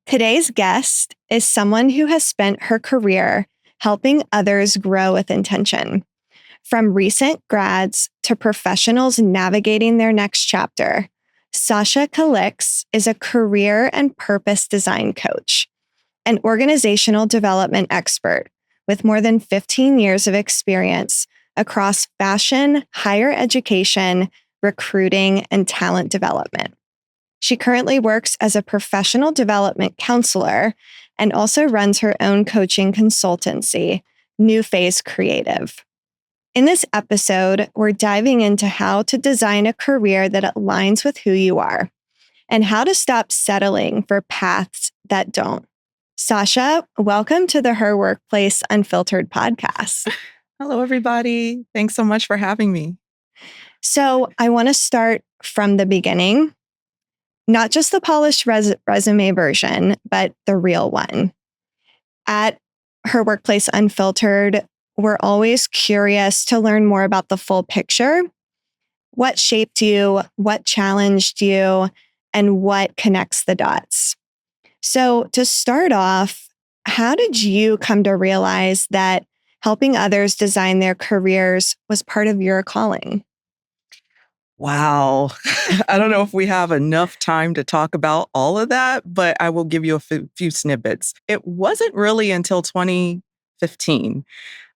Today's guest is someone who has spent her career helping others grow with intention. From recent grads to professionals navigating their next chapter, Sacsha Calixte is a career and purpose design coach, an organizational development expert with more than 15 years of experience across fashion, higher education, recruiting, and talent development. She currently works as a professional development counselor and also runs her own coaching consultancy, New Phase Creative. In this episode, we're diving into how to design a career that aligns with who you are and how to stop settling for paths that don't. Sacsha, welcome to the Her Workplace Unfiltered podcast. Hello, everybody. Thanks so much for having me. So I want to start from the beginning. Not just the polished resume version, but the real one. At Her Workplace Unfiltered, we're always curious to learn more about the full picture. What shaped you, what challenged you, and what connects the dots. So to start off, how did you come to realize that helping others design their careers was part of your calling? Wow. I don't know if we have enough time to talk about all of that, but I will give you a few snippets. It wasn't really until 2015.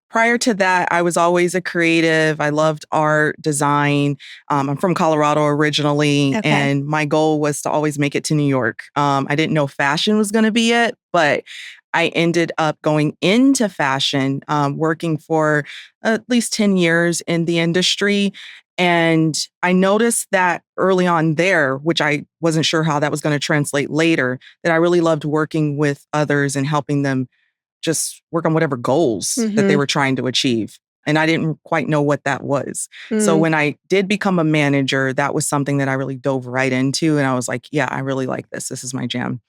Prior to that, I was always a creative. I loved art, design. I'm from Colorado originally, and my goal was to always make it to New York. I didn't know fashion was going to be it, but I ended up going into fashion, working for at least 10 years in the industry. And I noticed that early on there, which I wasn't sure how that was going to translate later, that I really loved working with others and helping them just work on whatever goals that they were trying to achieve. And I didn't quite know what that was. So when I did become a manager, that was something that I really dove right into. And I was like, yeah, I really like this. This is my jam.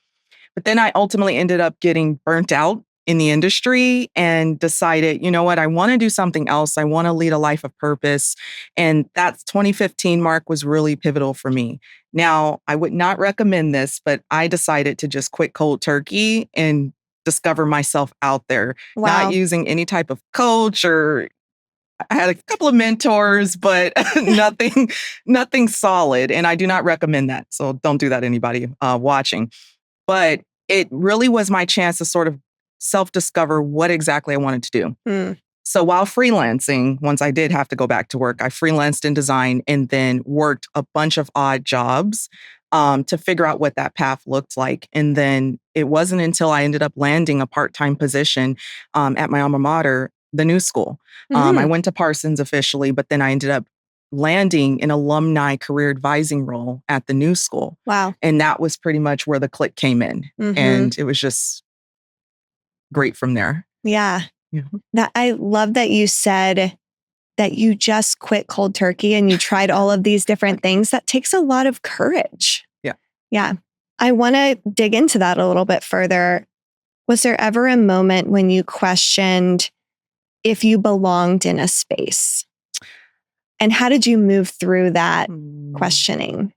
But then I ultimately ended up getting burnt out in the industry and decided, you know what, I want to do something else. I want to lead a life of purpose. And that 2015 mark was really pivotal for me. Now, I would not recommend this, but I decided to just quit cold turkey and discover myself out there, not using any type of coach or I had a couple of mentors, but nothing solid. And I do not recommend that. So don't do that, anybody watching. But it really was my chance to sort of self-discover what exactly I wanted to do. So while freelancing, once I did have to go back to work, I freelanced in design and then worked a bunch of odd jobs to figure out what that path looked like. And then it wasn't until I ended up landing a part-time position at my alma mater, the New School. I went to Parsons officially, but then I ended up landing an alumni career advising role at the New School. Wow. And that was pretty much where the click came in. And it was just great from there. Yeah. I love that you said that you just quit cold turkey and you tried all of these different things. That takes a lot of courage. Yeah. I want to dig into that a little bit further. Was there ever a moment when you questioned if you belonged in a space? And how did you move through that questioning?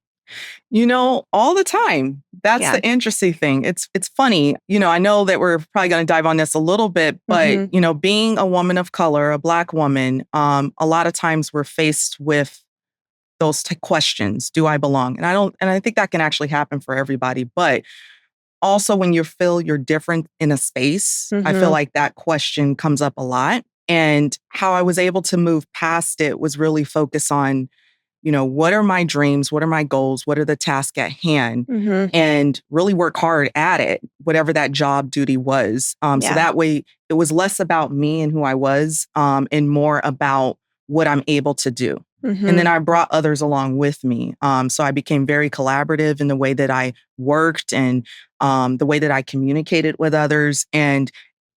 You know, all the time. That's the interesting thing. It's funny. You know, I know that we're probably going to dive on this a little bit, but, you know, being a woman of color, a Black woman, a lot of times we're faced with those questions. Do I belong? And I think that can actually happen for everybody. But also when you feel you're different in a space, I feel like that question comes up a lot. And how I was able to move past it was really focus on, you know, what are my dreams? What are my goals? What are the tasks at hand? And really work hard at it, whatever that job duty was. So that way it was less about me and who I was and more about what I'm able to do. And then I brought others along with me. So I became very collaborative in the way that I worked and the way that I communicated with others. And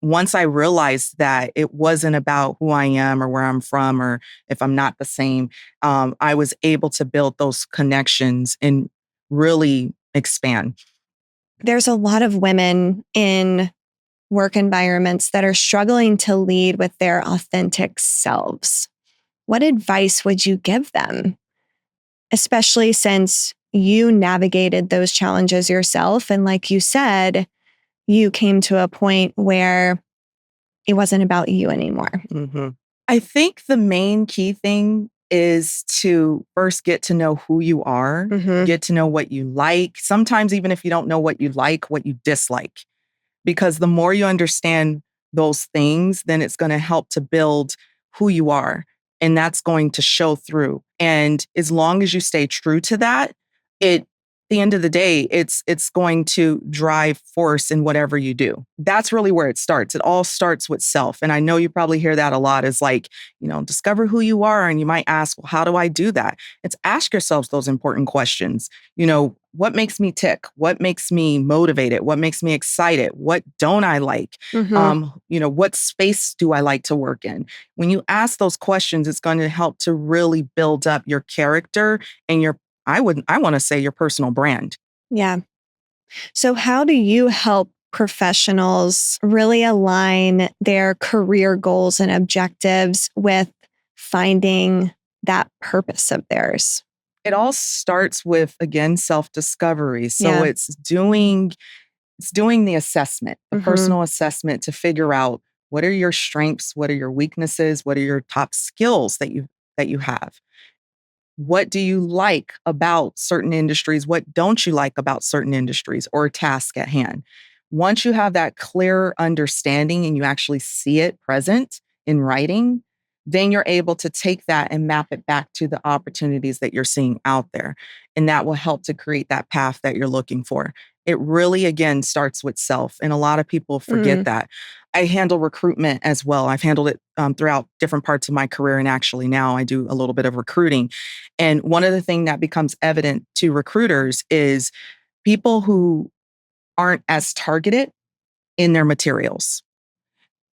once I realized that it wasn't about who I am or where I'm from or if I'm not the same, I was able to build those connections and really expand. There's a lot of women in work environments that are struggling to lead with their authentic selves. What advice would you give them? Especially since you navigated those challenges yourself. And like you said, you came to a point where it wasn't about you anymore? Mm-hmm. I think the main key thing is to first get to know who you are, get to know what you like. Sometimes, even if you don't know what you like, what you dislike, because the more you understand those things, then it's going to help to build who you are. And that's going to show through. And as long as you stay true to that, at the end of the day, it's going to drive force in whatever you do. That's really where it starts. It all starts with self. And I know you probably hear that a lot is like, discover who you are. And you might ask, well, how do I do that? It's ask yourselves those important questions. What makes me tick? What makes me motivated? What makes me excited? What don't I like? What space do I like to work in? When you ask those questions, it's going to help to really build up your character and I want to say your personal brand. Yeah. So how do you help professionals really align their career goals and objectives with finding that purpose of theirs? It all starts with, again, self-discovery. So Yeah. it's doing the assessment, the personal assessment to figure out what are your strengths, what are your weaknesses, what are your top skills that you have. What do you like about certain industries? What don't you like about certain industries or task at hand? Once you have that clear understanding and you actually see it present in writing, then you're able to take that and map it back to the opportunities that you're seeing out there. And that will help to create that path that you're looking for. It really, again, starts with self. And a lot of people forget that. I handle recruitment as well. I've handled it throughout different parts of my career. And actually now I do a little bit of recruiting. And one of the things that becomes evident to recruiters is people who aren't as targeted in their materials.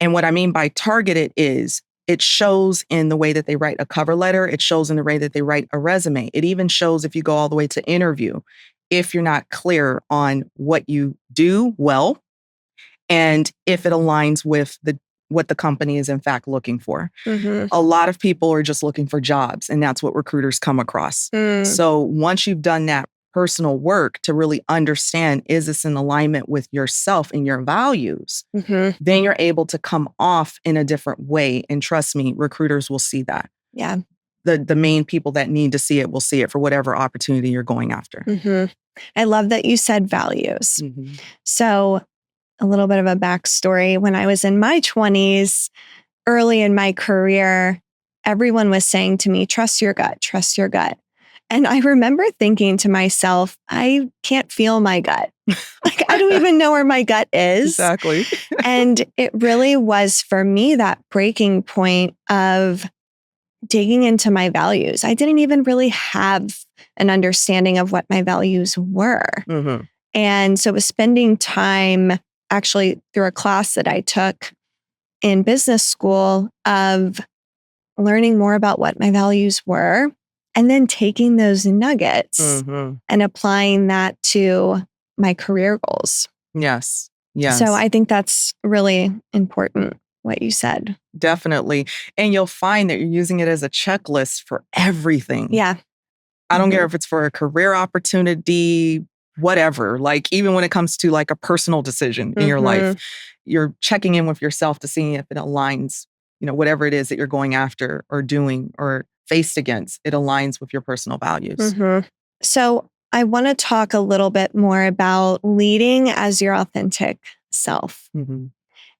And what I mean by targeted is it shows in the way that they write a cover letter. It shows in the way that they write a resume. It even shows if you go all the way to interview, if you're not clear on what you do well and if it aligns with what the company is in fact looking for. A lot of people are just looking for jobs, and that's what recruiters come across. So once you've done that personal work to really understand, is this in alignment with yourself and your values, then you're able to come off in a different way. And trust me, recruiters will see that. Yeah. The main people that need to see it will see it for whatever opportunity you're going after. I love that you said values. So a little bit of a backstory. When I was in my 20s, early in my career, everyone was saying to me, trust your gut, trust your gut. And I remember thinking to myself, I can't feel my gut. Like, I don't even know where my gut is. Exactly. And it really was for me that breaking point of digging into my values. I didn't even really have an understanding of what my values were. And so it was spending time actually through a class that I took in business school of learning more about what my values were and then taking those nuggets and applying that to my career goals. Yes. Yes. So I think that's really important, what you said. Definitely. And you'll find that you're using it as a checklist for everything. Yeah. I don't care if it's for a career opportunity, whatever. Like even when it comes to like a personal decision in your life, you're checking in with yourself to see if it aligns, whatever it is that you're going after or doing or faced against, it aligns with your personal values. So I want to talk a little bit more about leading as your authentic self.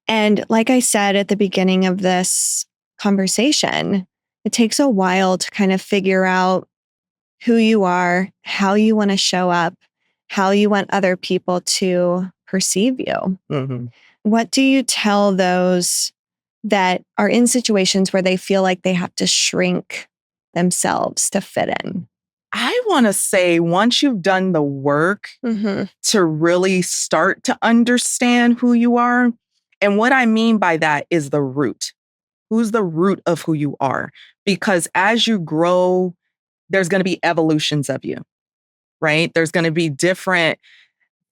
And like I said at the beginning of this conversation, it takes a while to kind of figure out who you are, how you want to show up, how you want other people to perceive you. What do you tell those that are in situations where they feel like they have to shrink themselves to fit in? I want to say once you've done the work to really start to understand who you are, and what I mean by that is the root. Who's the root of who you are? Because as you grow, there's going to be evolutions of you, right? There's going to be different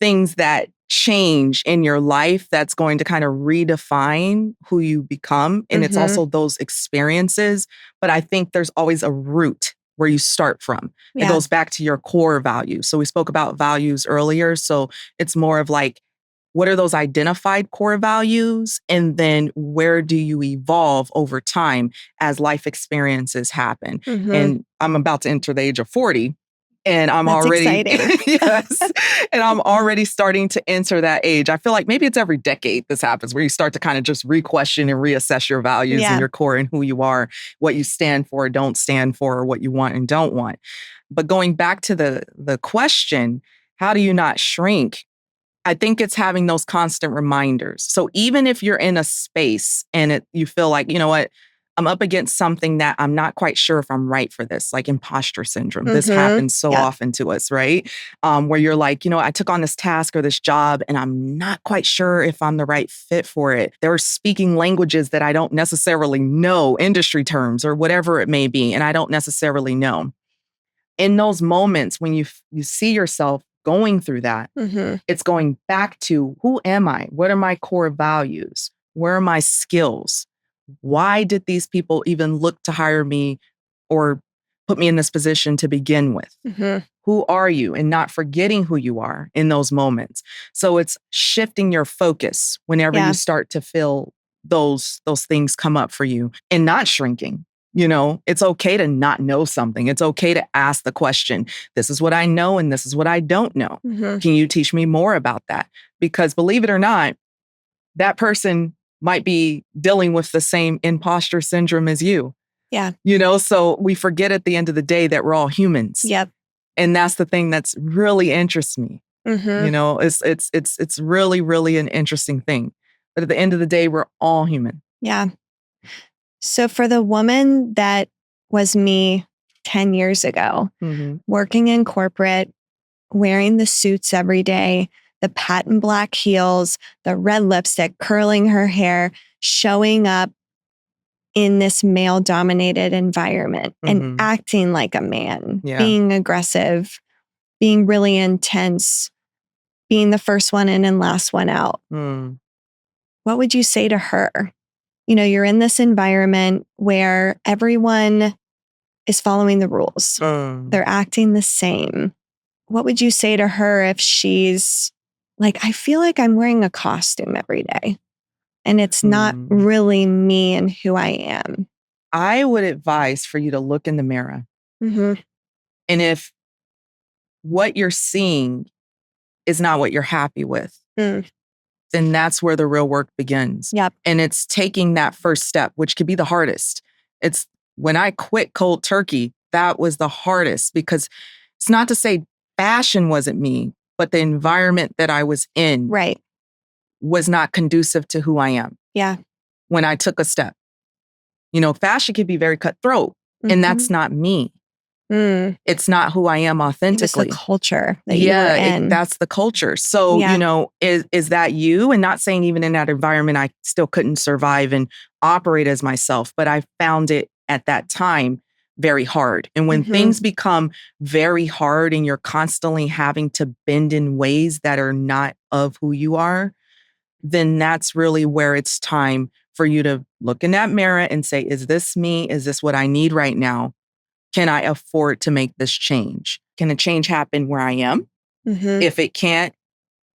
things that change in your life that's going to kind of redefine who you become. And it's also those experiences. But I think there's always a root where you start from. It goes back to your core values. So we spoke about values earlier. So it's more of like, what are those identified core values? And then where do you evolve over time as life experiences happen? And I'm about to enter the age of 40. And I'm That's already, exciting. yes, and I'm already starting to enter that age. I feel like maybe it's every decade this happens where you start to kind of just re-question and reassess your values and your core and who you are, what you stand for, don't stand for, or what you want and don't want. But going back to the question, how do you not shrink? I think it's having those constant reminders. So even if you're in a space and you feel like, you know what, I'm up against something that I'm not quite sure if I'm right for this, like imposter syndrome. This happens so often to us, right? Where you're like, you know, I took on this task or this job and I'm not quite sure if I'm the right fit for it. They're speaking languages that I don't necessarily know, industry terms or whatever it may be, and I don't necessarily know. In those moments when you see yourself going through that, it's going back to, who am I? What are my core values? Where are my skills? Why did these people even look to hire me or put me in this position to begin with? Who are you? And not forgetting who you are in those moments. So it's shifting your focus whenever you start to feel those things come up for you and not shrinking. You know, it's okay to not know something. It's okay to ask the question, this is what I know and this is what I don't know. Can you teach me more about that? Because believe it or not, that person might be dealing with the same imposter syndrome as you. Yeah. You know, so we forget at the end of the day that we're all humans. Yep. And that's the thing that's really interests me. You know, it's really, really an interesting thing. But at the end of the day, we're all human. Yeah. So for the woman that was me 10 years ago, working in corporate, wearing the suits every day, the patent black heels, the red lipstick, curling her hair, showing up in this male-dominated environment and acting like a man, being aggressive, being really intense, being the first one in and last one out. What would you say to her? You know, you're in this environment where everyone is following the rules. They're acting the same. What would you say to her if she's like, I feel like I'm wearing a costume every day and it's not really me and who I am? I would advise for you to look in the mirror. And if what you're seeing is not what you're happy with, then that's where the real work begins. And it's taking that first step, which could be the hardest. It's when I quit cold turkey, that was the hardest, because it's not to say fashion wasn't me, but the environment that I was in was not conducive to who I am. When I took a step, you know, fashion can be very cutthroat, and that's not me. It's not who I am authentically. It's the culture that you were in. That's the culture. So, you know, is that you? And not saying even in that environment, I still couldn't survive and operate as myself, but I found it at that time very hard. And when things become very hard and you're constantly having to bend in ways that are not of who you are, then that's really where it's time for you to look in that mirror and say, is this me? Is this what I need right now? Can I afford to make this change? Can a change happen where I am? If it can't,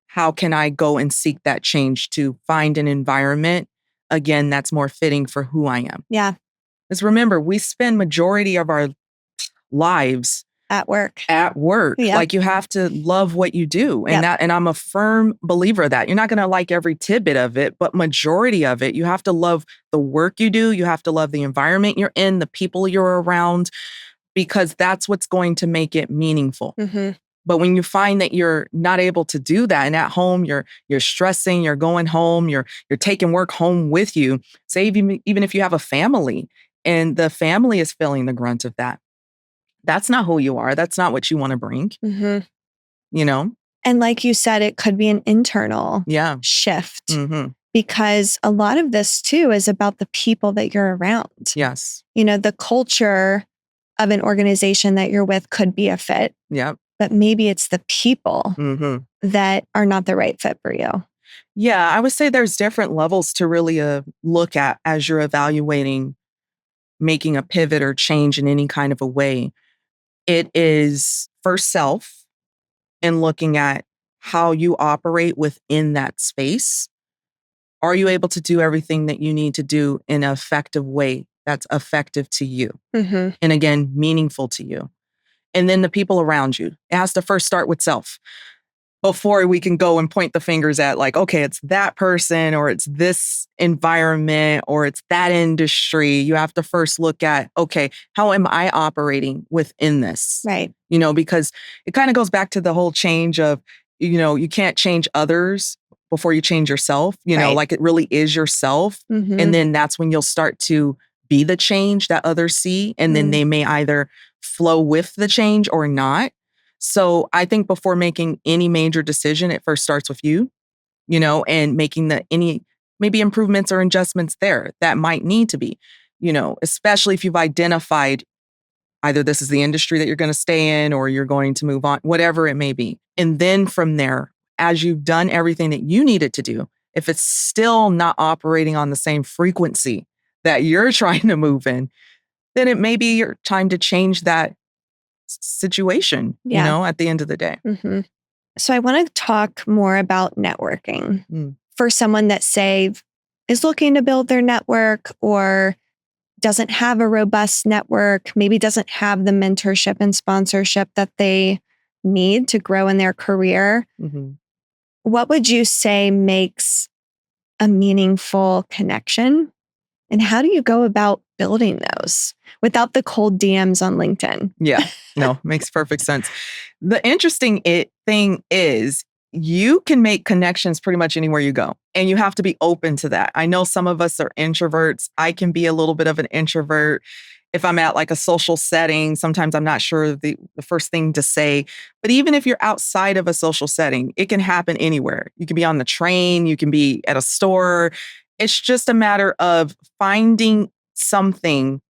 how can I go and seek that change to find an environment, again, that's more fitting for who I am? Because remember, we spend majority of our lives at work. Like, you have to love what you do. And and I'm a firm believer of that. You're not going to like every tidbit of it, but majority of it, you have to love the work you do. You have to love the environment you're in, the people you're around, because that's what's going to make it meaningful. But when you find that you're not able to do that, and at home you're stressing, you're going home, you're taking work home with you, say even if you have a family and the family is feeling the brunt of that, that's not who you are. That's not what you want to bring. You know? And like you said, it could be an internal shift, because a lot of this too is about the people that you're around. You know, the culture of an organization that you're with could be a fit. But maybe it's the people that are not the right fit for you. Yeah, I would say there's different levels to really look at as you're evaluating making a pivot or change in any kind of a way. It is first self, and looking at how you operate within that space? Are you able to do everything that you need to do in an effective way that's effective to you? Mm-hmm. And again, meaningful to you. And then the people around you. It has to first start with self before we can go and point the fingers at like, okay, it's that person or it's this environment or it's that industry. You have to first look at, okay, how am I operating within this? Right. Because it kind of goes back to the whole change of, you can't change others before you change yourself, Right. like it really is yourself. Mm-hmm. And then that's when you'll start to be the change that others see. And then they may either flow with the change or not. So I think before making any major decision, it first starts with you, and making any maybe improvements or adjustments there that might need to be, especially if you've identified either this is the industry that you're going to stay in or you're going to move on, whatever it may be. And then from there, as you've done everything that you needed to do, if it's still not operating on the same frequency that you're trying to move in, then it may be your time to change that situation, at the end of the day. Mm-hmm. So I want to talk more about networking for someone that, say, is looking to build their network or doesn't have a robust network, maybe doesn't have the mentorship and sponsorship that they need to grow in their career. Mm-hmm. What would you say makes a meaningful connection? And how do you go about building those without the cold DMs on LinkedIn? Yeah, no, makes perfect sense. The interesting thing is you can make connections pretty much anywhere you go, and you have to be open to that. I know some of us are introverts. I can be a little bit of an introvert. If I'm at like a social setting, sometimes I'm not sure the first thing to say. But even if you're outside of a social setting, it can happen anywhere. You can be on the train, you can be at a store. It's just a matter of finding something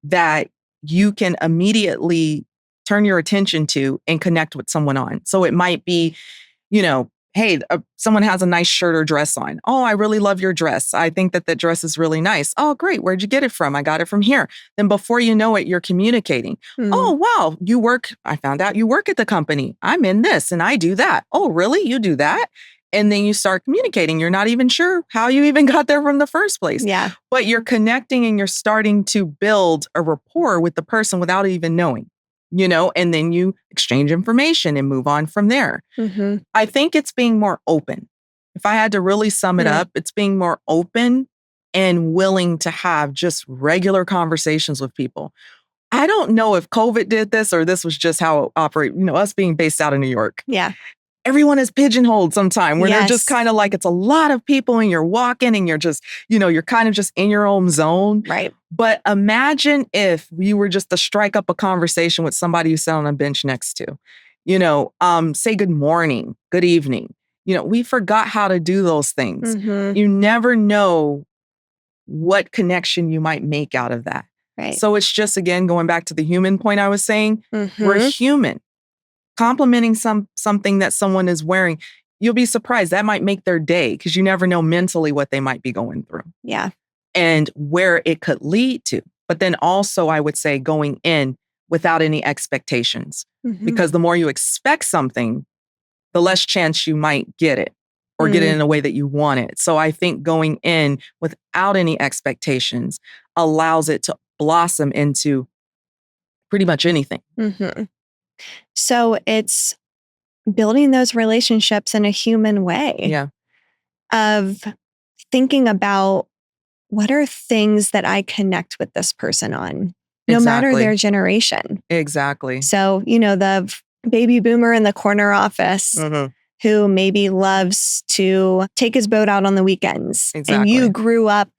that you can immediately turn your attention to and connect with someone on. So it might be, hey, someone has a nice shirt or dress on. Oh, I really love your dress. I think that dress is really nice. Oh, great. Where'd you get it from? I got it from here. Then before you know it, you're communicating. Oh, wow. I found out you work at the company. I'm in this and I do that. Oh, really? You do that? And then you start communicating. You're not even sure how you even got there from the first place. Yeah. But you're connecting and you're starting to build a rapport with the person without even knowing, and then you exchange information and move on from there. Mm-hmm. I think it's being more open. If I had to really sum it up, it's being more open and willing to have just regular conversations with people. I don't know if COVID did this or this was just how it operates, us being based out of New York. Yeah. Everyone is pigeonholed sometime where they're just kind of like, it's a lot of people and you're walking and you're just, you're kind of just in your own zone. Right. But imagine if you were just to strike up a conversation with somebody you sat on a bench next to, say good morning, good evening. We forgot how to do those things. Mm-hmm. You never know what connection you might make out of that. Right. So it's just, again, going back to the human point I was saying, we're human. Complimenting something that someone is wearing, you'll be surprised. That might make their day because you never know mentally what they might be going through. Yeah. And where it could lead to. But then also, I would say going in without any expectations. Because the more you expect something, the less chance you might get it or get it in a way that you want it. So I think going in without any expectations allows it to blossom into pretty much anything. Mm-hmm. So it's building those relationships in a human way. Yeah. Of thinking about what are things that I connect with this person on, no matter their generation. Exactly. So, the baby boomer in the corner office who maybe loves to take his boat out on the weekends. Exactly. And you grew up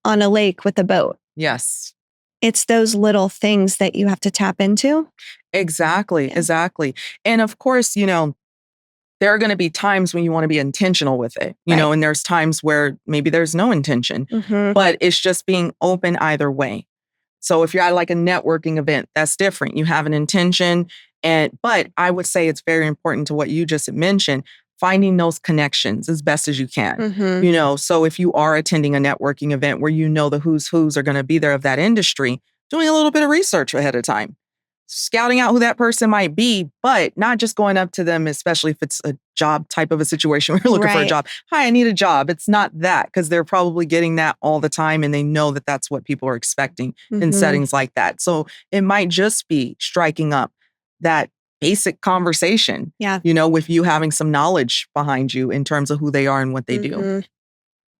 on a lake with a boat. Yes. It's those little things that you have to tap into. Exactly. Yeah. Exactly. And of course, there are going to be times when you want to be intentional with it, and there's times where maybe there's no intention, but it's just being open either way. So if you're at like a networking event, that's different. You have an intention. But I would say it's very important to what you just mentioned, finding those connections as best as you can. So if you are attending a networking event where the who's are going to be there of that industry, doing a little bit of research ahead of time, scouting out who that person might be, but not just going up to them, especially if it's a job type of a situation where you're looking for a Right. job. Hi, I need a job. It's not that, because they're probably getting that all the time and they know that that's what people are expecting in Mhm. settings like that. So it might just be striking up that basic conversation, Yeah. with you having some knowledge behind you in terms of who they are and what they do. Mhm.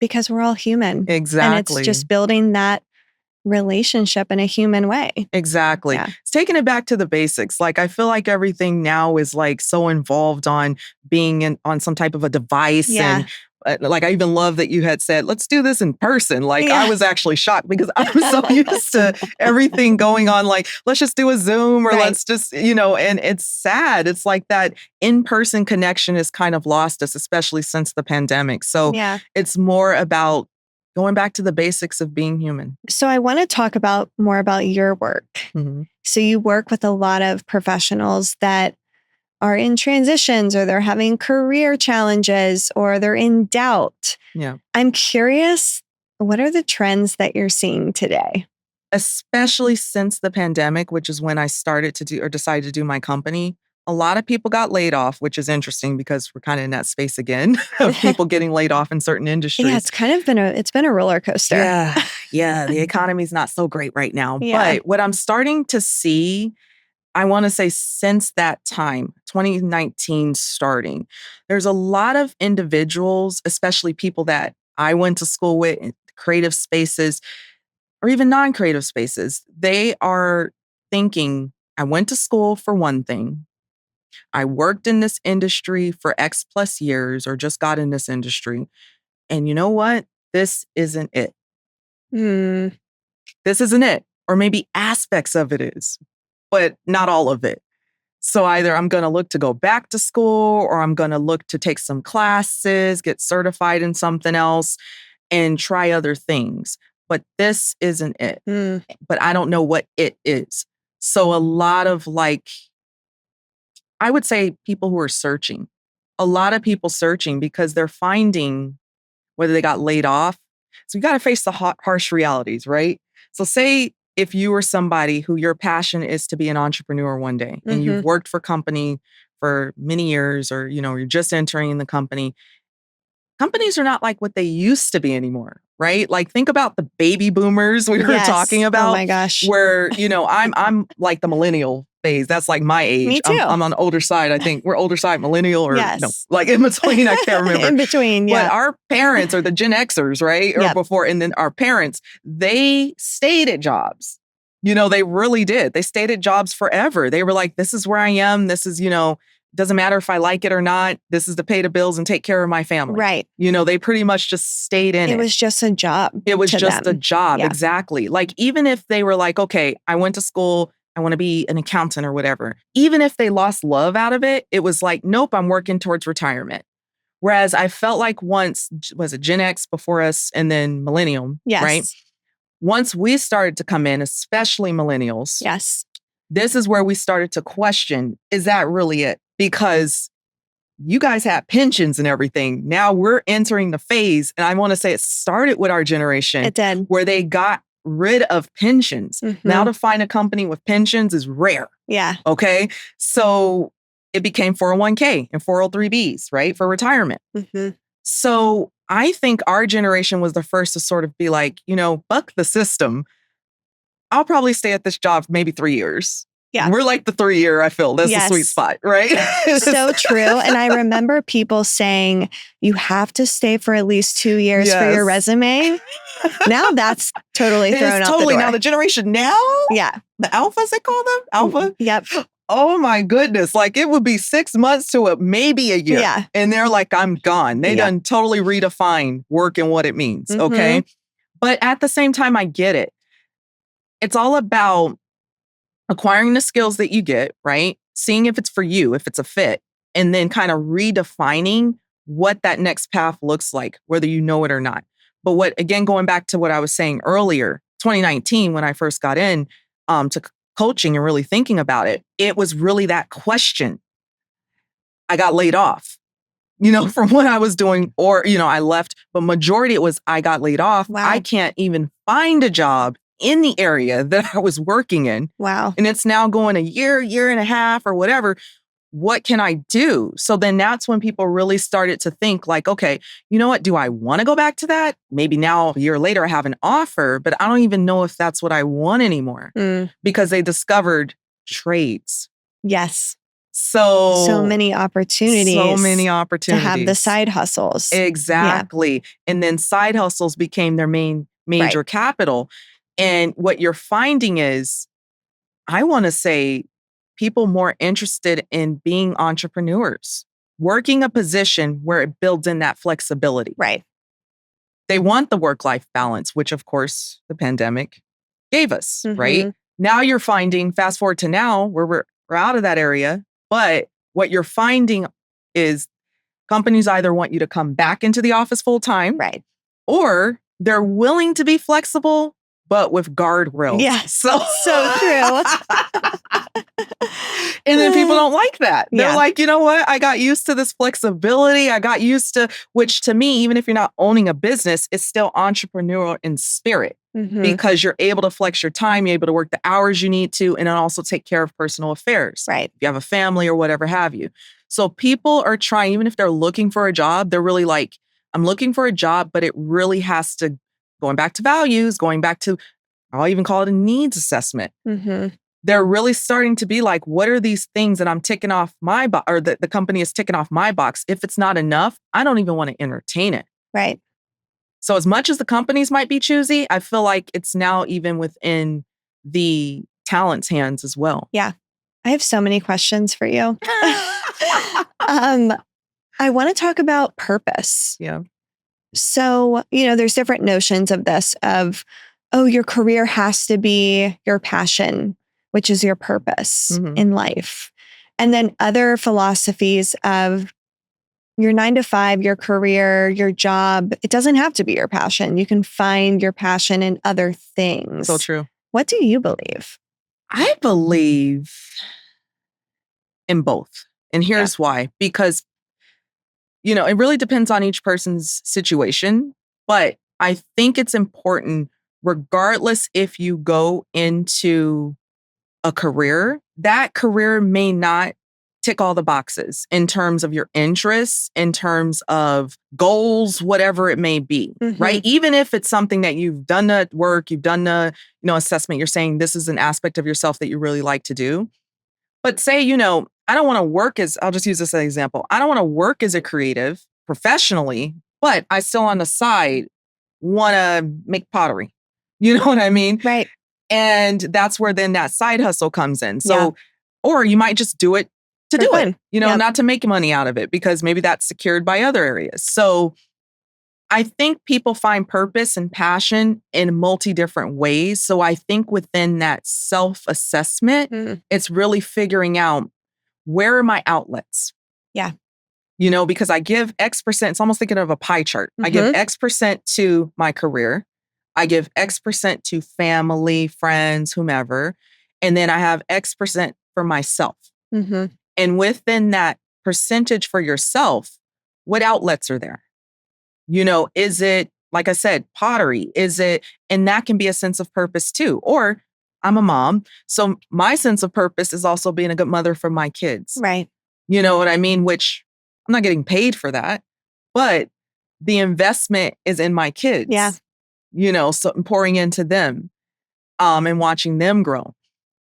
Because we're all human. And it's Exactly. just building that relationship in a human way. Exactly. Yeah. It's taking it back to the basics. Like, I feel like everything now is like so involved on being on some type of a device. Yeah. And like, I even love that you had said, let's do this in person. Like, I Yeah. was actually shocked because I was so used to everything going on. Like, let's just do a Zoom or Right. let's just, and it's sad. It's like that in-person connection is kind of lost us, especially since the pandemic. So Yeah. it's more about going back to the basics of being human. So I want to talk more about your work. Mhm. So you work with a lot of professionals that are in transitions, or they're having career challenges, or they're in doubt. Yeah. I'm curious, what are the trends that you're seeing today? Especially since the pandemic, which is when I started to do or decided to do my company. A lot of people got laid off, which is interesting because we're kind of in that space again of people getting laid off in certain industries. Yeah, it's kind of been a roller coaster. Yeah, the economy's not so great right now. Yeah. But what I'm starting to see, I want to say since that time, 2019 starting, there's a lot of individuals, especially people that I went to school with in creative spaces or even non-creative spaces. They are thinking, I went to school for one thing. I worked in this industry for X plus years or just got in this industry. And you know what? This isn't it. Mm, This isn't it. Or maybe aspects of it is, but not all of it. So either I'm going to look to go back to school or I'm going to look to take some classes, get certified in something else, and try other things. But this isn't it. But I don't know what it is. So a lot of I would say people who are searching, a lot of people searching because they're finding whether they got laid off. So you got to face the harsh realities, right? So say if you were somebody who your passion is to be an entrepreneur one day and you've worked for company for many years or, you're just entering the company. Companies are not like what they used to be anymore, right? Like think about the baby boomers we were talking about. Oh my gosh. Where, I'm like the millennial phase. That's like my age. Me too. I'm on the older side. I think we're older side millennial or Yes. no, like in between. I can't remember. In between, yeah. But our parents are the Gen Xers, right? Or Yep. before. And then our parents, they stayed at jobs. They really did. They stayed at jobs forever. They were like, this is where I am. This is, doesn't matter if I like it or not. This is to pay the bills and take care of my family. Right. They pretty much just stayed in it. It was just a job. It was just them. a job. Yeah. Exactly. Like even if they were like, okay, I went to school, I want to be an accountant or whatever. Even if they lost love out of it, it was like, nope, I'm working towards retirement. Whereas I felt like once, was it Gen X before us and then Millennium, Yes. right? Once we started to come in, especially millennials, Yes. this is where we started to question, is that really it? Because you guys had pensions and everything. Now we're entering the phase, and I want to say it started with our generation. It did. Where they got rid of pensions. Now to find a company with pensions is rare. Yeah. Okay. So it became 401k and 403bs, right? For retirement. So I think our generation was the first to sort of be like, buck the system. I'll probably stay at this job maybe 3 years. Yeah. We're like the 3 year, I feel. That's the sweet spot, right? So true. And I remember people saying, you have to stay for at least 2 years for your resume. Now that's totally thrown out the door. Now the generation now? Yeah. The alphas, they call them? Alpha? Yep. Oh my goodness. Like it would be 6 months to maybe a year. Yeah. And they're like, I'm gone. They done totally redefine work and what it means. Okay. But at the same time, I get it. It's all about acquiring the skills that you get, right? Seeing if it's for you, if it's a fit, and then kind of redefining what that next path looks like, whether you know it or not. But again, going back to what I was saying earlier, 2019, when I first got in to coaching and really thinking about it, it was really that question. I got laid off, from what I was doing, or, I left, but majority it was I got laid off. Wow. I can't even find a job in the area that I was working in. Wow. And it's now going a year and a half or whatever. what can I do? So then that's when people really started to think like, okay, you know what? Do I want to go back to that? Maybe now a year later I have an offer, but I don't even know if that's what I want anymore because they discovered trades. Yes. So many opportunities. So many To opportunities. have the side hustles. Exactly. Yeah. And then side hustles became their major capital. And what you're finding is, I want to say, people more interested in being entrepreneurs, working a position where it builds in that flexibility. Right. They want the work-life balance, which of course the pandemic gave us, right? Now you're finding, fast forward to now, where we're out of that area, but what you're finding is companies either want you to come back into the office full time, right, or they're willing to be flexible, but with guardrails. Yes, so true. And then people don't like that. They're like, you know what? I got used to this flexibility. I got used to, which to me, even if you're not owning a business, it's still entrepreneurial in spirit because you're able to flex your time, you're able to work the hours you need to, and then also take care of personal affairs. Right. If you have a family or whatever have you. So people are trying, even if they're looking for a job, they're really like, I'm looking for a job, but it really has to, going back to values, going back to, I'll even call it a needs assessment. They're really starting to be like, what are these things that I'm ticking off my box, or that the company is ticking off my box? If it's not enough, I don't even want to entertain it. Right. So as much as the companies might be choosy, I feel like it's now even within the talent's hands as well. Yeah. I have so many questions for you. I want to talk about purpose. Yeah. So, there's different notions of this of, oh, your career has to be your passion, which is your purpose in life. And then other philosophies of your 9-to-5, your career, your job, it doesn't have to be your passion. You can find your passion in other things. So true. What do you believe? I believe in both. And here's why. Because, it really depends on each person's situation. But I think it's important, regardless if you go into a career, that career may not tick all the boxes in terms of your interests, in terms of goals, whatever it may be, right? Even if it's something that you've done the work, you've done the, assessment, you're saying this is an aspect of yourself that you really like to do. But say, I don't want to work as, I'll just use this as an example. I don't want to work as a creative professionally, but I still on the side want to make pottery. You know what I mean? Right. And that's where then that side hustle comes in. So, or you might just do it to do it, not to make money out of it because maybe that's secured by other areas. So I think people find purpose and passion in different ways. So I think within that self-assessment, it's really figuring out, where are my outlets? Yeah. Because I give X%, it's almost thinking of a pie chart. I give X% to my career. I give X% to family, friends, whomever. And then I have X% for myself. And within that percentage for yourself, what outlets are there? Is it, like I said, pottery? Is it, and that can be a sense of purpose too. Or I'm a mom. So my sense of purpose is also being a good mother for my kids. Right. You know what I mean? Which I'm not getting paid for that, but the investment is in my kids. Yeah. So I'm pouring into them and watching them grow.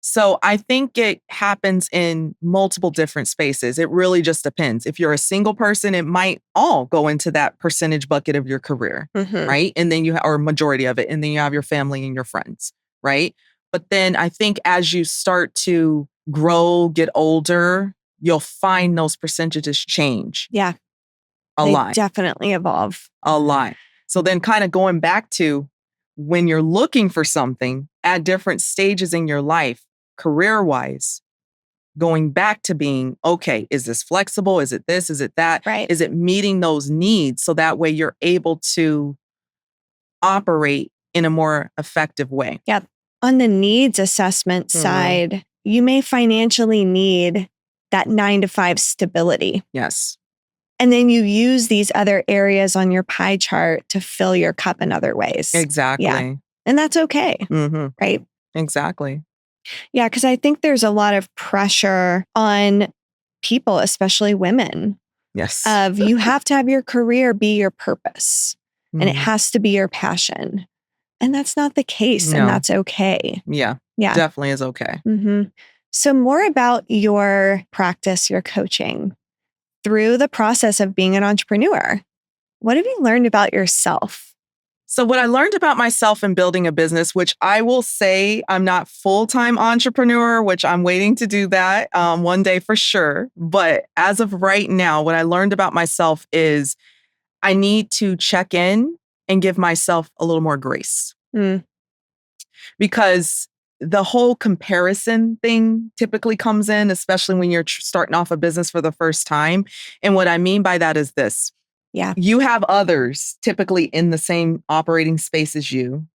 So I think it happens in multiple different spaces. It really just depends. If you're a single person, it might all go into that percentage bucket of your career, right? And then or majority of it. And then you have your family and your friends, right? But then I think as you start to grow, get older, you'll find those percentages change. Yeah. A lot. Definitely evolve. A lot. So then kind of going back to when you're looking for something at different stages in your life, career-wise, going back to being, okay, is this flexible? Is it this? Is it that? Right. Is it meeting those needs? So that way you're able to operate in a more effective way. Yep. On the needs assessment side, you may financially need that 9-to-5 stability. Yes. And then you use these other areas on your pie chart to fill your cup in other ways. Exactly. Yeah. And that's okay. Right? Exactly. Yeah, because I think there's a lot of pressure on people, especially women, Yes. of you have to have your career be your purpose and it Mhm. has to be your passion. And that's not the case, and No. that's okay. Yeah. Yeah. Definitely is okay. So more about your practice, your coaching through the process of being an entrepreneur. What have you learned about yourself? So what I learned about myself in building a business, which I will say I'm not full-time entrepreneur, which I'm waiting to do that one day for sure. But as of right now, what I learned about myself is I need to check in and give myself a little more grace. Because the whole comparison thing typically comes in, especially when you're starting off a business for the first time. And what I mean by that is this. Yeah. You have others typically in the same operating space as you.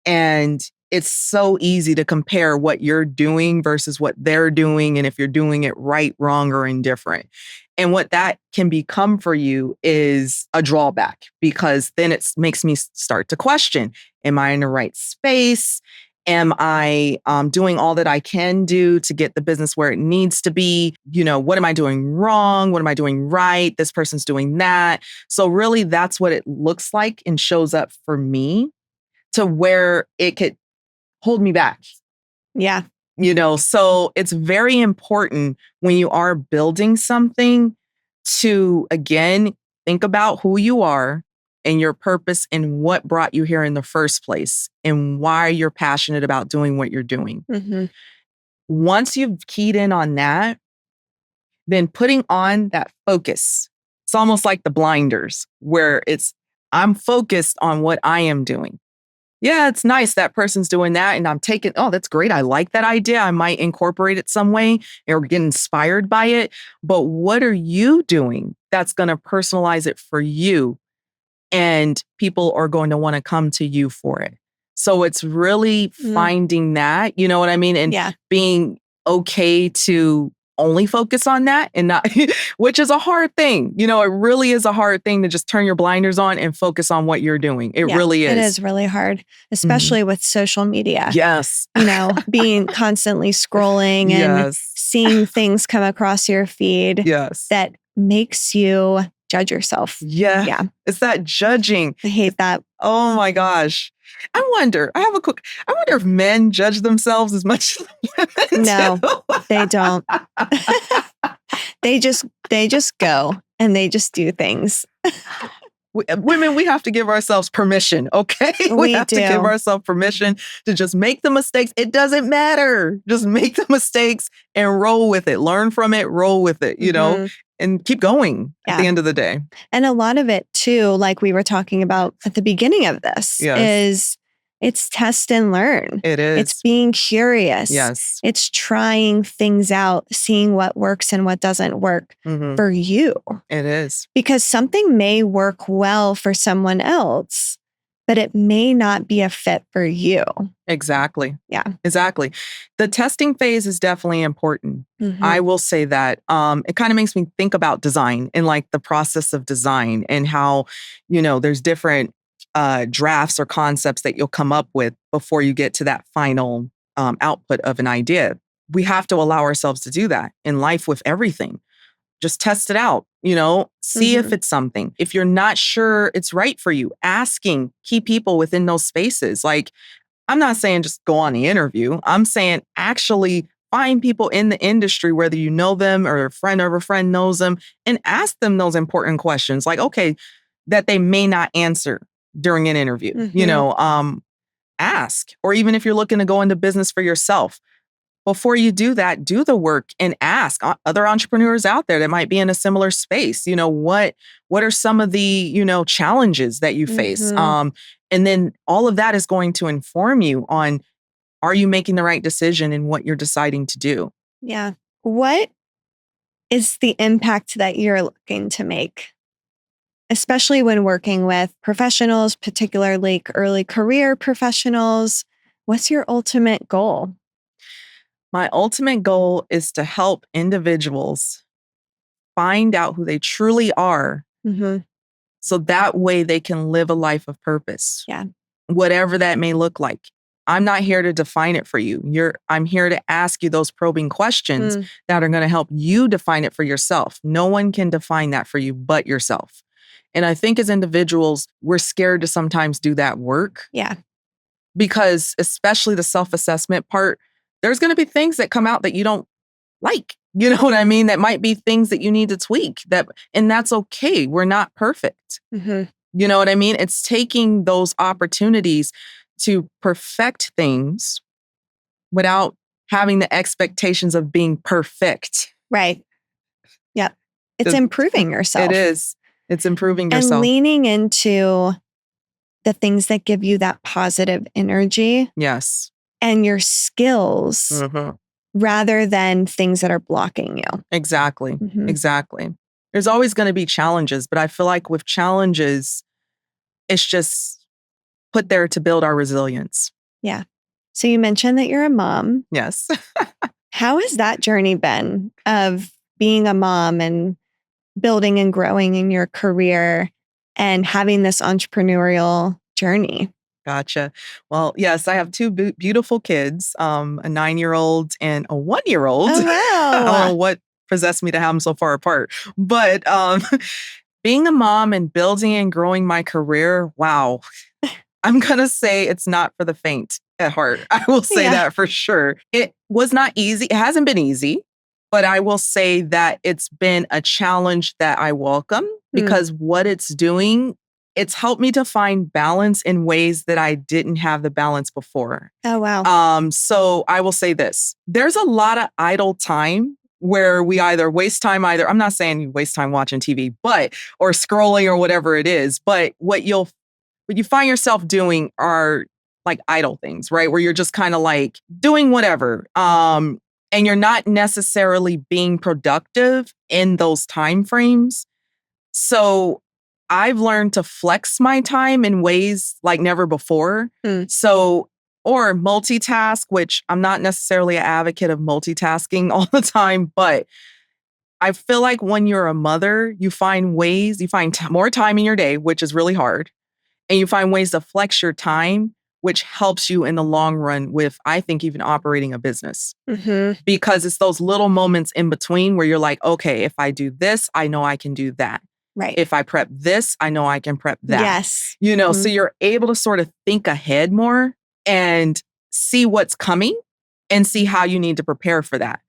And it's so easy to compare what you're doing versus what they're doing. And if you're doing it right, wrong, or indifferent. And what that can become for you is a drawback, because then it makes me start to question, am I in the right space? Am I doing all that I can do to get the business where it needs to be? You know, what am I doing wrong? What am I doing right? This person's doing that. So really, that's what it looks like and shows up for me, to where it could hold me back. Yeah. You know, so it's very important when you are building something to, again, think about who you are and your purpose and what brought you here in the first place and why you're passionate about doing what you're doing. Once you've keyed in on that, then putting on that focus. It's almost like the blinders, where I'm focused on what I am doing. Yeah, it's nice that person's doing that. And I'm taking, oh, that's great. I like that idea. I might incorporate it some way or get inspired by it. But what are you doing that's going to personalize it for you? And people are going to want to come to you for it. So it's really finding that, you know what I mean? And being okay to only focus on that and not, which is a hard thing. You know, it really is a hard thing to just turn your blinders on and focus on what you're doing. It really is. It is really hard, especially with social media. Yes. You know, being constantly scrolling and seeing things come across your feed that makes you judge yourself. Yeah. It's that judging. I hate that. Oh my gosh. I wonder if men judge themselves as much as women No, do. they don't. They just go and they just do things. Women, we have to give ourselves permission, okay? We have to give ourselves permission to just make the mistakes. It doesn't matter. Just make the mistakes and roll with it. Learn from it, roll with it, you know, and keep going at the end of the day. And a lot of it too, like we were talking about at the beginning of this, is it's test and learn. It is. It's being curious. Yes. It's trying things out, seeing what works and what doesn't work for you. It is. Because something may work well for someone else, but it may not be a fit for you. Exactly. Yeah. Exactly. The testing phase is definitely important. I will say that. It kind of makes me think about design and like the process of design and how, you know, there's different drafts or concepts that you'll come up with before you get to that final output of an idea. We have to allow ourselves to do that in life with everything. Just test it out, you know, see if it's something. If you're not sure it's right for you, asking key people within those spaces. Like, I'm not saying just go on the interview. I'm saying actually find people in the industry, whether you know them or a friend of a friend knows them, and ask them those important questions. Like, okay, that they may not answer during an interview, you know, ask. Or even if you're looking to go into business for yourself, before you do that, do the work and ask other entrepreneurs out there that might be in a similar space. You know, what are some of the, you know, challenges that you face? And then all of that is going to inform you on, are you making the right decision in what you're deciding to do? Yeah. What is the impact that you're looking to make? Especially when working with professionals, particularly early career professionals. What's your ultimate goal? My ultimate goal is to help individuals find out who they truly are. So that way they can live a life of purpose. Yeah. Whatever that may look like. I'm not here to define it for you. I'm here to ask you those probing questions that are going to help you define it for yourself. No one can define that for you but yourself. And I think as individuals, we're scared to sometimes do that work. Yeah. Because especially the self-assessment part, there's going to be things that come out that you don't like. You know what I mean? That might be things that you need to tweak, and that's okay. We're not perfect. Mm-hmm. You know what I mean? It's taking those opportunities to perfect things without having the expectations of being perfect. Right. Yep. It's improving yourself. It is. It's improving yourself. And leaning into the things that give you that positive energy. Yes. And your skills rather than things that are blocking you. Exactly. Exactly. There's always going to be challenges, but I feel like with challenges, it's just put there to build our resilience. Yeah. So you mentioned that you're a mom. Yes. How has that journey been of being a mom and building and growing in your career and having this entrepreneurial journey? Gotcha. Well, yes, I have two beautiful kids, a 9-year-old and a 1-year-old. Oh, wow. I don't know what possessed me to have them so far apart. But being a mom and building and growing my career, wow. I'm going to say it's not for the faint at heart. I will say that for sure. It was not easy. It hasn't been easy. But I will say that it's been a challenge that I welcome because what it's doing, it's helped me to find balance in ways that I didn't have the balance before. Oh, wow. So I will say this. There's a lot of idle time where we either waste time, I'm not saying you waste time watching TV, or scrolling or whatever it is. But what you find yourself doing are like idle things, right? Where you're just kind of like doing whatever. And you're not necessarily being productive in those time frames. So I've learned to flex my time in ways like never before. So, or multitask, which I'm not necessarily an advocate of multitasking all the time, but I feel like when you're a mother, you find more time in your day, which is really hard. And you find ways to flex your time, which helps you in the long run with, I think, even operating a business. Because it's those little moments in between where you're like, okay, if I do this, I know I can do that. Right. If I prep this, I know I can prep that. Yes. So you're able to sort of think ahead more and see what's coming and see how you need to prepare for that.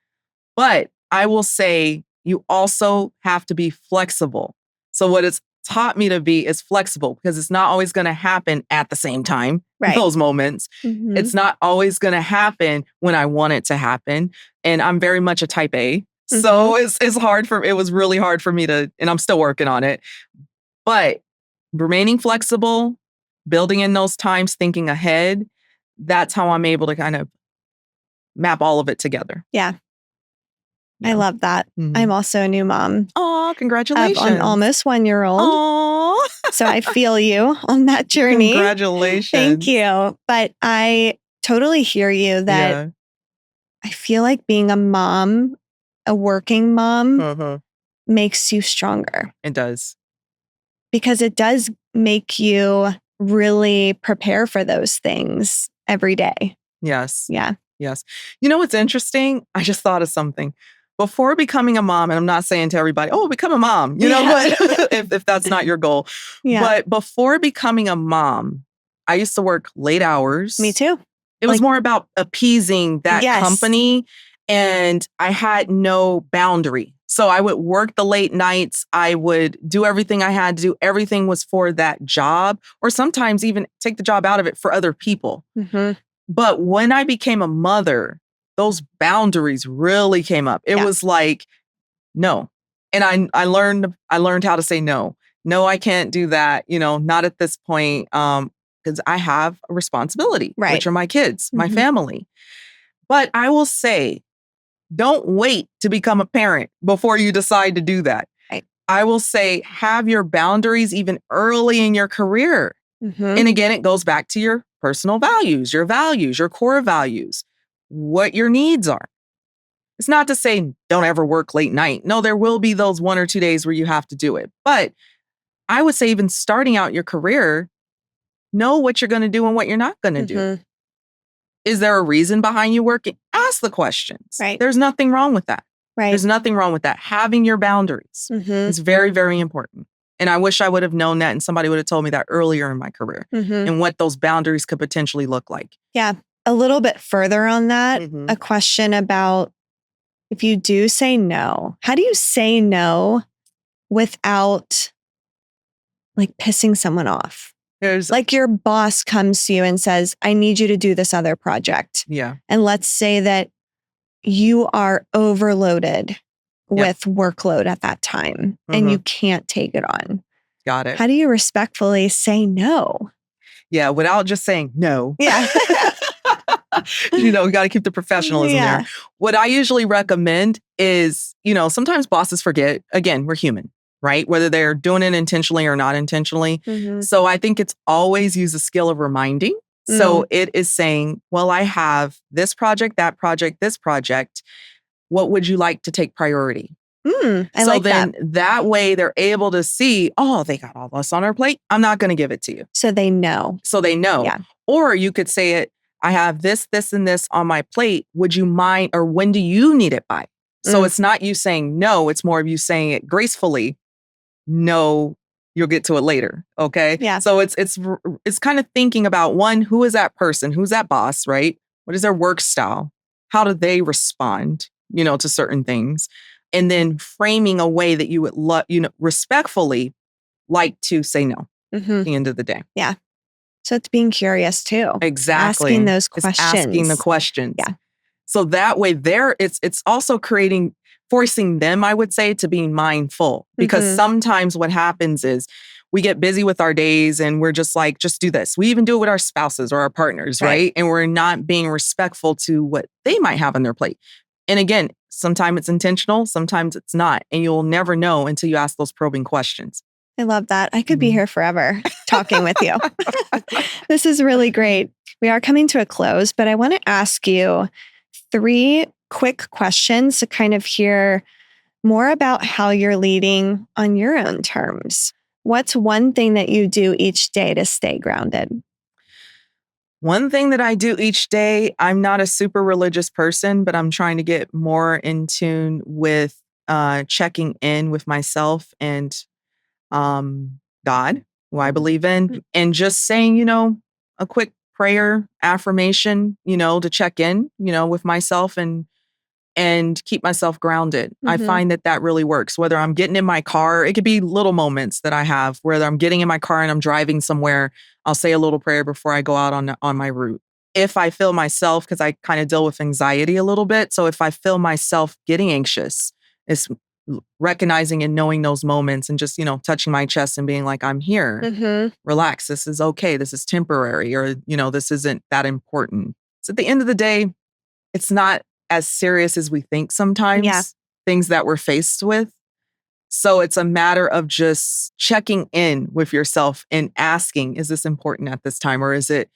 But I will say you also have to be flexible. So what it's taught me to be is flexible because it's not always going to happen at the same time. Right. Those moments. It's not always going to happen when I want it to happen. And I'm very much a type A. So it was really hard for me and I'm still working on it. But remaining flexible, building in those times, thinking ahead, that's how I'm able to kind of map all of it together. Yeah. I love that. I'm also a new mom. Oh, congratulations. Of an almost 1-year-old. Oh. So I feel you on that journey. Congratulations. Thank you. But I totally hear you that I feel like being a mom, a working mom, makes you stronger. It does. Because it does make you really prepare for those things every day. Yes. Yeah. Yes. You know what's interesting? I just thought of something. Before becoming a mom, and I'm not saying to everybody, oh, become a mom, but if that's not your goal. Yeah. But before becoming a mom, I used to work late hours. Me too. It was more about appeasing that company, and I had no boundary. So I would work the late nights. I would do everything I had to do. Everything was for that job, or sometimes even take the job out of it for other people. But when I became a mother, those boundaries really came up. It was like, no. And I learned how to say no. No, I can't do that. Not at this point. Because I have a responsibility, which are my kids, my family. But I will say, don't wait to become a parent before you decide to do that. Right. I will say, have your boundaries even early in your career. And again, it goes back to your personal values, your core values, what your needs are. It's not to say don't ever work late night. No, there will be those 1 or 2 days where you have to do it. But I would say even starting out your career, know what you're going to do and what you're not going to do. Is there a reason behind you working? Ask the questions. Right. There's nothing wrong with that. Right. There's nothing wrong with that. Having your boundaries is very, very important. And I wish I would have known that and somebody would have told me that earlier in my career and what those boundaries could potentially look like. Yeah. A little bit further on that, a question about if you do say no, how do you say no without like pissing someone off? Like your boss comes to you and says, I need you to do this other project. Yeah. And let's say that you are overloaded with workload at that time and you can't take it on. Got it. How do you respectfully say no? Yeah, without just saying no. Yeah. You got to keep the professionalism there. What I usually recommend is, sometimes bosses forget. Again, we're human, right? Whether they're doing it intentionally or not intentionally. So I think it's always use a skill of reminding. So it is saying, well, I have this project, that project, this project. What would you like to take priority? I like that. That way they're able to see, oh, they got all this on our plate. I'm not going to give it to you. So they know. Yeah. Or you could say it, I have this, this, and this on my plate. Would you mind, or when do you need it by? So it's not you saying no. It's more of you saying it gracefully. No, you'll get to it later. Okay. Yeah. So it's kind of thinking about, one, who is that person? Who's that boss, right? What is their work style? How do they respond, to certain things? And then framing a way that you would respectfully like to say no at the end of the day. Yeah. So it's being curious too. Exactly. Asking those questions. Asking the questions. Yeah. So that way it's also forcing them, I would say, to be mindful. Because sometimes what happens is we get busy with our days and we're just like, just do this. We even do it with our spouses or our partners, right? And we're not being respectful to what they might have on their plate. And again, sometimes it's intentional, sometimes it's not. And you'll never know until you ask those probing questions. I love that. I could be here forever talking with you. This is really great. We are coming to a close, but I want to ask you 3 quick questions to kind of hear more about how you're leading on your own terms. What's one thing that you do each day to stay grounded? One thing that I do each day, I'm not a super religious person, but I'm trying to get more in tune with checking in with myself and God, who I believe in, and just saying, a quick prayer, affirmation, to check in, with myself and keep myself grounded. I find that really works. Whether I'm getting in my car, it could be little moments that I have, whether I'm getting in my car and I'm driving somewhere, I'll say a little prayer before I go out on my route. If I feel myself, because I kind of deal with anxiety a little bit. So if I feel myself getting anxious, it's recognizing and knowing those moments and just, touching my chest and being like, I'm here, relax. This is okay. This is temporary, or, this isn't that important. So at the end of the day, it's not as serious as we think sometimes, things that we're faced with. So it's a matter of just checking in with yourself and asking, is this important at this time? Or is it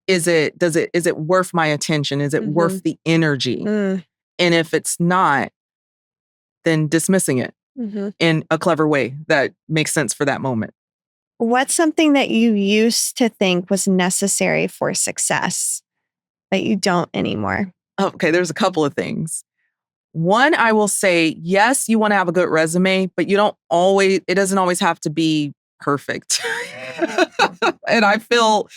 worth my attention? Is it worth the energy? And if it's not, then dismissing it in a clever way that makes sense for that moment. What's something that you used to think was necessary for success, but you don't anymore? Okay, there's a couple of things. One, I will say, yes, you want to have a good resume, but it doesn't always have to be perfect. And I feel,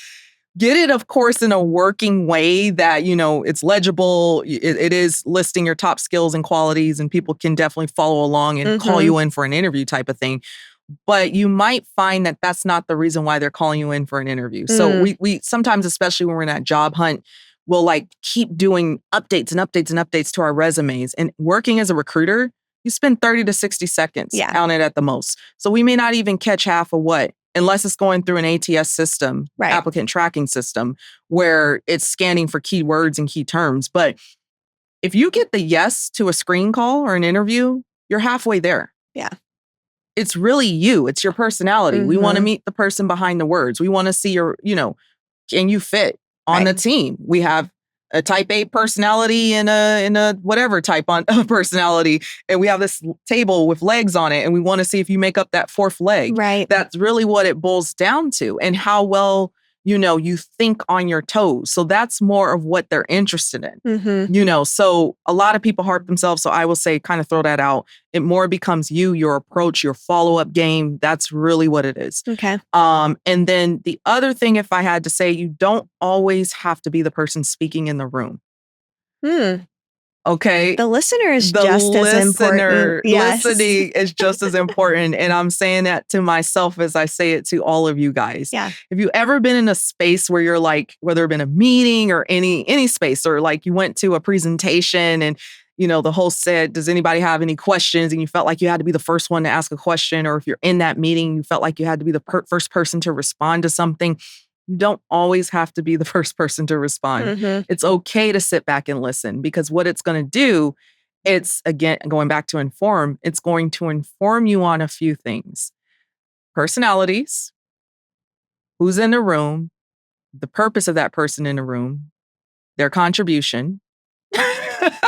get it, of course, in a working way that, it's legible. It is listing your top skills and qualities, and people can definitely follow along and call you in for an interview type of thing. But you might find that that's not the reason why they're calling you in for an interview. So we sometimes, especially when we're in that job hunt, we'll keep doing updates and updates and updates to our resumes. And working as a recruiter, you spend 30 to 60 seconds on it at the most. So we may not even catch half of unless it's going through an ATS system, applicant tracking system, where it's scanning for keywords and key terms. But if you get the yes to a screen call or an interview, you're halfway there. Yeah. It's really you. It's your personality. We want to meet the person behind the words. We want to see can you fit on the team? We have a type A personality and a whatever type on personality. And we have this table with legs on it. And we want to see if you make up that fourth leg. Right. That's really what it boils down to. And how well you think on your toes. So that's more of what they're interested in. Mm-hmm. So a lot of people harp themselves. So I will say, kind of throw that out. It more becomes you, your approach, your follow-up game. That's really what it is. Okay. And then the other thing, if I had to say, you don't always have to be the person speaking in the room. Okay. The listener is The just as important. Yes. listening is just as important. And I'm saying that to myself as I say it to all of you guys. Yeah. If you ever been in a space where you're like, whether it been a meeting or any space, or like you went to a presentation and the host said, does anybody have any questions? And you felt like you had to be the first one to ask a question. Or if you're in that meeting, you felt like you had to be the first person to respond to something. You don't always have to be the first person to respond. Mm-hmm. It's okay to sit back and listen, because what it's going to do, it's, again, going back to inform, it's going to inform you on a few things. Personalities, who's in the room, the purpose of that person in the room, their contribution.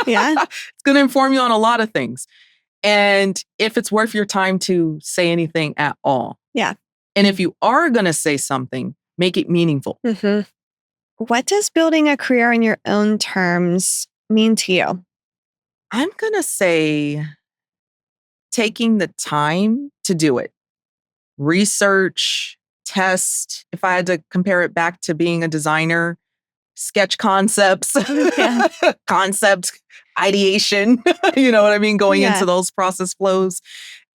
Yeah. It's going to inform you on a lot of things. And if it's worth your time to say anything at all. Yeah. And if you are going to say something, make it meaningful. Mm-hmm. What does building a career on your own terms mean to you? I'm going to say taking the time to do it. Research, test. If I had to compare it back to being a designer, sketch concepts, concept ideation, you know what I mean? Going into those process flows.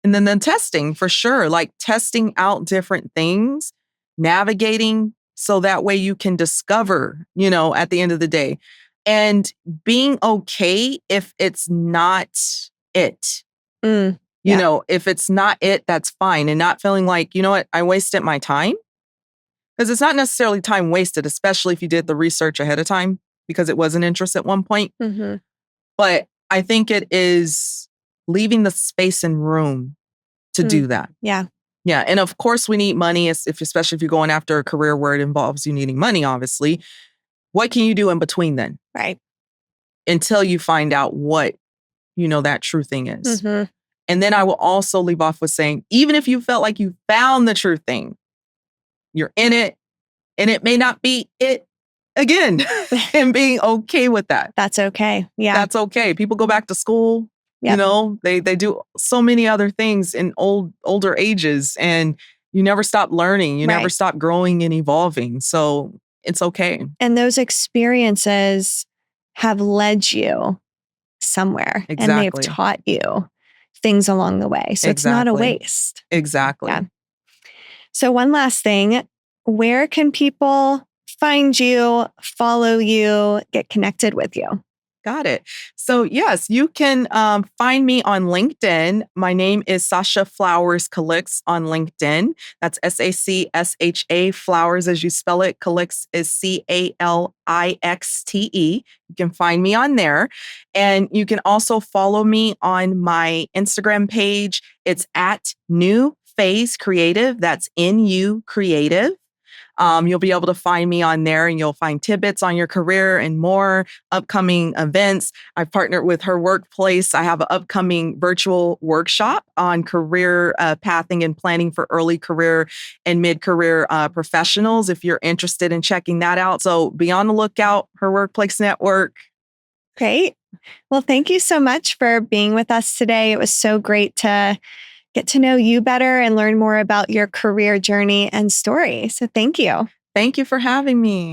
And then testing, for sure, like testing out different things, navigating, so that way you can discover, at the end of the day, and being okay if it's not it. If it's not it, that's fine. And not feeling like, you know what, I wasted my time. Because it's not necessarily time wasted, especially if you did the research ahead of time, because it was an interest at one point. Mm-hmm. But I think it is leaving the space and room to do that. Yeah. Yeah. And of course, we need money, especially if you're going after a career where it involves you needing money, obviously. What can you do in between then? Right. Until you find out what, that true thing is. Mm-hmm. And then I will also leave off with saying, even if you felt like you found the true thing, you're in it, and it may not be it again, and being okay with that. That's okay. Yeah. That's okay. People go back to school. Yep. They do so many other things in older ages, and you never stop learning. You never stop growing and evolving. So it's okay. And those experiences have led you somewhere. Exactly. And they've taught you things along the way. So it's not a waste. Exactly. Yeah. So one last thing, where can people find you, follow you, get connected with you? Got it. So yes, you can find me on LinkedIn. My name is Sacsha Flowers Calixte on LinkedIn. That's Sacsha Flowers as you spell it. Calixte is Calixte. You can find me on there. And you can also follow me on my Instagram page. It's at New Phase Creative. That's NU Creative. You'll be able to find me on there, and you'll find tidbits on your career and more upcoming events. I've partnered with her workplace. I have an upcoming virtual workshop on career pathing and planning for early career and mid-career professionals, if you're interested in checking that out. So be on the lookout, her workplace network. Great. Well, thank you so much for being with us today. It was so great to get to know you better and learn more about your career journey and story. So thank you. Thank you for having me.